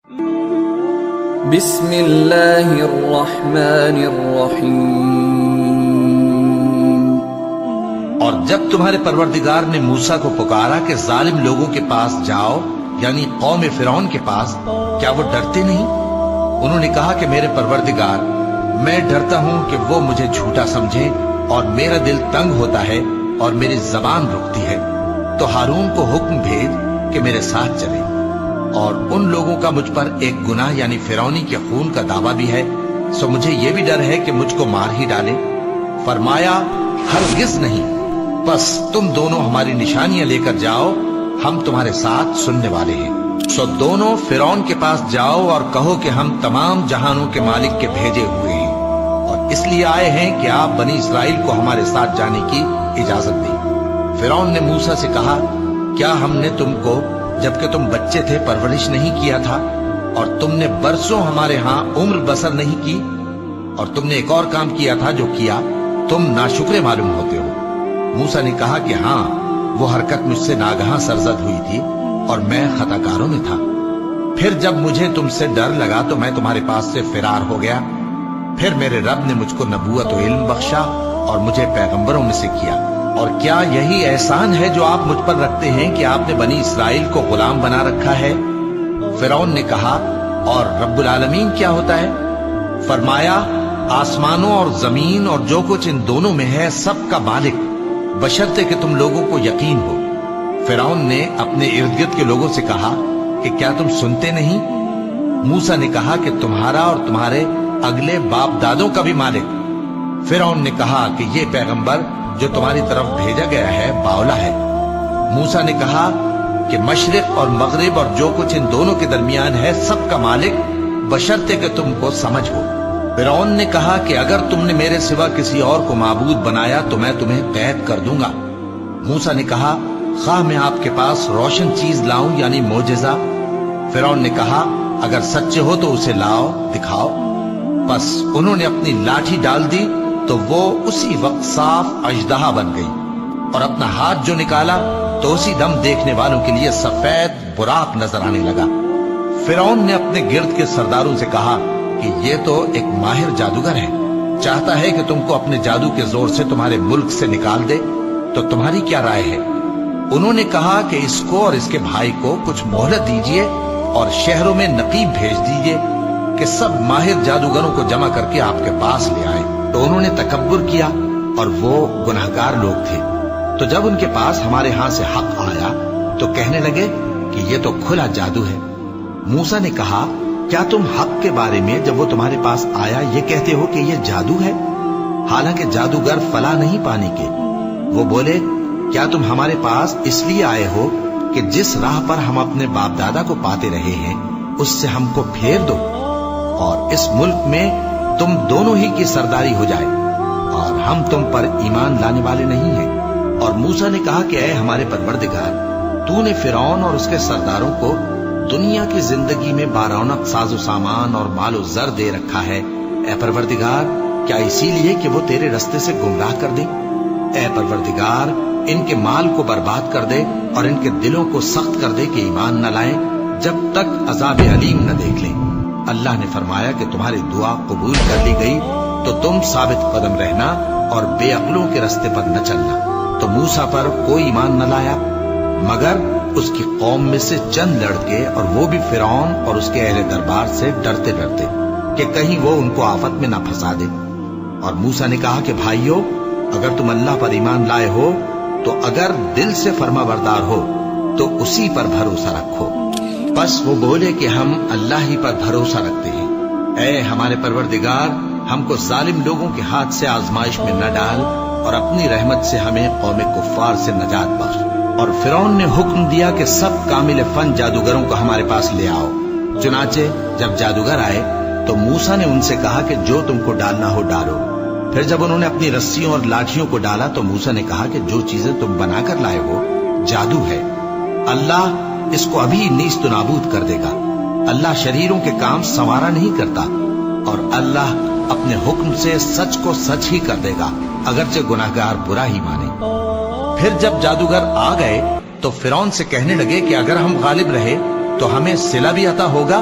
بسم اللہ الرحمن الرحیم۔ اور جب تمہارے پروردگار نے موسیٰ کو پکارا کہ ظالم لوگوں کے پاس جاؤ، یعنی قوم فرعون کے پاس، کیا وہ ڈرتے نہیں؟ انہوں نے کہا کہ میرے پروردگار، میں ڈرتا ہوں کہ وہ مجھے جھوٹا سمجھیں، اور میرا دل تنگ ہوتا ہے اور میری زبان رکتی ہے، تو ہارون کو حکم بھیج کہ میرے ساتھ چلے۔ اور ان لوگوں کا مجھ پر ایک گناہ یعنی فرعونی کے خون کا دعویٰ بھی ہے، سو مجھے یہ بھی ڈر ہے کہ مجھ کو مار ہی ڈالے۔ فرمایا ہرگز نہیں، بس تم دونوں ہماری نشانیاں لے کر جاؤ، ہم تمہارے ساتھ سننے والے ہیں۔ سو دونوں فرعون کے پاس جاؤ اور کہو کہ ہم تمام جہانوں کے مالک کے بھیجے ہوئے ہیں، اور اس لیے آئے ہیں کہ آپ بنی اسرائیل کو ہمارے ساتھ جانے کی اجازت دیں۔ فرعون نے موسیٰ سے کہا، کیا ہم نے تم کو جبکہ تم بچے تھے پرورش نہیں کیا تھا، اور تم نے برسوں ہمارے ہاں عمر بسر نہیں کی؟ اور تم نے ایک اور کام کیا تھا جو کیا، تم ناشکرے معلوم ہوتے ہو۔ موسیٰ نے کہا کہ ہاں، وہ حرکت مجھ سے ناگہاں سرزد ہوئی تھی اور میں خطا کاروں میں تھا۔ پھر جب مجھے تم سے ڈر لگا تو میں تمہارے پاس سے فرار ہو گیا۔ پھر میرے رب نے مجھ کو نبوت و علم بخشا اور مجھے پیغمبروں میں سے کیا۔ اور کیا یہی احسان ہے جو آپ مجھ پر رکھتے ہیں کہ آپ نے بنی اسرائیل کو غلام بنا رکھا ہے؟ فرعون نے کہا، اور رب العالمین کیا ہوتا ہے؟ فرمایا، آسمانوں اور زمین اور جو کچھ ان دونوں میں ہے سب کا مالک، بشرطے کہ تم لوگوں کو یقین ہو۔ فرعون نے اپنے ارد گرد کے لوگوں سے کہا کہ کیا تم سنتے نہیں؟ موسیٰ نے کہا کہ تمہارا اور تمہارے اگلے باپ دادوں کا بھی مالک۔ فرعون نے کہا کہ یہ پیغمبر جو تمہاری طرف بھیجا گیا ہے باولا ہے۔ موسیٰ نے کہا کہ مشرق اور مغرب اور جو کچھ ان دونوں کے درمیان ہے سب کا مالک، بشرطے کہ تم کو سمجھ ہو۔ فرعون نے کہا کہ اگر تم نے میرے سوا کسی اور کو معبود بنایا تو میں تمہیں قید کر دوں گا۔ موسیٰ نے کہا، خواہ میں آپ کے پاس روشن چیز لاؤں یعنی معجزہ؟ فرعون نے کہا، اگر سچے ہو تو اسے لاؤ، دکھاؤ۔ بس انہوں نے اپنی لاٹھی ڈال دی تو وہ اسی وقت صاف اژدہا بن گئی، اور اپنا ہاتھ جو نکالا تو اسی دم دیکھنے والوں کے لیے سفید براق نظر آنے لگا۔ فرعون نے اپنے گرد کے سرداروں سے کہا کہ یہ تو ایک ماہر جادوگر ہے، چاہتا ہے کہ تم کو اپنے جادو کے زور سے تمہارے ملک سے نکال دے، تو تمہاری کیا رائے ہے؟ انہوں نے کہا کہ اس کو اور اس کے بھائی کو کچھ مہلت دیجیے اور شہروں میں نقیب بھیج دیجیے کہ سب ماہر جادوگروں کو جمع کر کے آپ کے پاس لے آئے۔ تو انہوں نے تکبر کیا اور وہ گناہگار لوگ تھے، تو جب ان کے پاس ہمارے ہاں سے حق آیا تو کہنے لگے کہ یہ تو کھلا جادو ہے۔ موسیٰ نے کہا، کیا تم حق کے بارے میں جب وہ تمہارے پاس آیا یہ کہتے ہو کہ یہ جادو ہے، حالانکہ جادوگر فلاح نہیں پانے کے؟ وہ بولے، کیا تم ہمارے پاس اس لیے آئے ہو کہ جس راہ پر ہم اپنے باپ دادا کو پاتے رہے ہیں اس سے ہم کو پھیر دو، اور اس ملک میں تم دونوں ہی کی سرداری ہو جائے، اور ہم تم پر ایمان لانے والے نہیں ہیں؟ اور موسیٰ نے کہا کہ اے ہمارے پروردگار، تو نے فرعون اور اس کے سرداروں کو دنیا کی زندگی میں بارونق ساز و سامان اور مال و زر دے رکھا ہے، اے پروردگار کیا اسی لیے کہ وہ تیرے رستے سے گمراہ کر دیں؟ اے پروردگار ان کے مال کو برباد کر دے اور ان کے دلوں کو سخت کر دے کہ ایمان نہ لائیں جب تک عذاب علیم نہ دیکھ لیں۔ اللہ نے فرمایا کہ تمہاری دعا قبول کر لی گئی، تو تم ثابت قدم رہنا اور بے عقلوں کے رستے پر نہ چلنا۔ تو موسیٰ پر کوئی ایمان نہ لایا مگر اس کی قوم میں سے چند لڑکے، اور وہ بھی فرعون اور اس کے اہل دربار سے ڈرتے ڈرتے کہ کہیں وہ ان کو آفت میں نہ پھنسا دے۔ اور موسیٰ نے کہا کہ بھائیو، اگر تم اللہ پر ایمان لائے ہو تو اگر دل سے فرما بردار ہو تو اسی پر بھروسہ رکھو۔ بس وہ بولے کہ ہم اللہ ہی پر بھروسہ رکھتے ہیں۔ اے ہمارے پروردگار، ہم کو ظالم لوگوں کے ہاتھ سے آزمائش میں نہ ڈال، اور اپنی رحمت سے ہمیں قوم کفار سے نجات بخش۔ اور فرعون نے حکم دیا کہ سب کامل فن جادوگروں کو ہمارے پاس لے آؤ۔ چنانچہ جب جادوگر آئے تو موسیٰ نے ان سے کہا کہ جو تم کو ڈالنا ہو ڈالو۔ پھر جب انہوں نے اپنی رسیوں اور لاٹھیوں کو ڈالا تو موسیٰ نے کہا کہ جو چیزیں تم بنا کر لائے ہو جادو ہے، اللہ اس کو ابھی نیست و نابود کر دے گا۔ اللہ شریروں کے کام سنوارا نہیں کرتا، اور اللہ اپنے حکم سے سچ کو سچ ہی کر دے گا اگرچہ گناہگار برا ہی مانے۔ پھر جب جادوگر آ گئے تو فرعون سے کہنے لگے کہ اگر ہم غالب رہے تو ہمیں صلہ بھی عطا ہوگا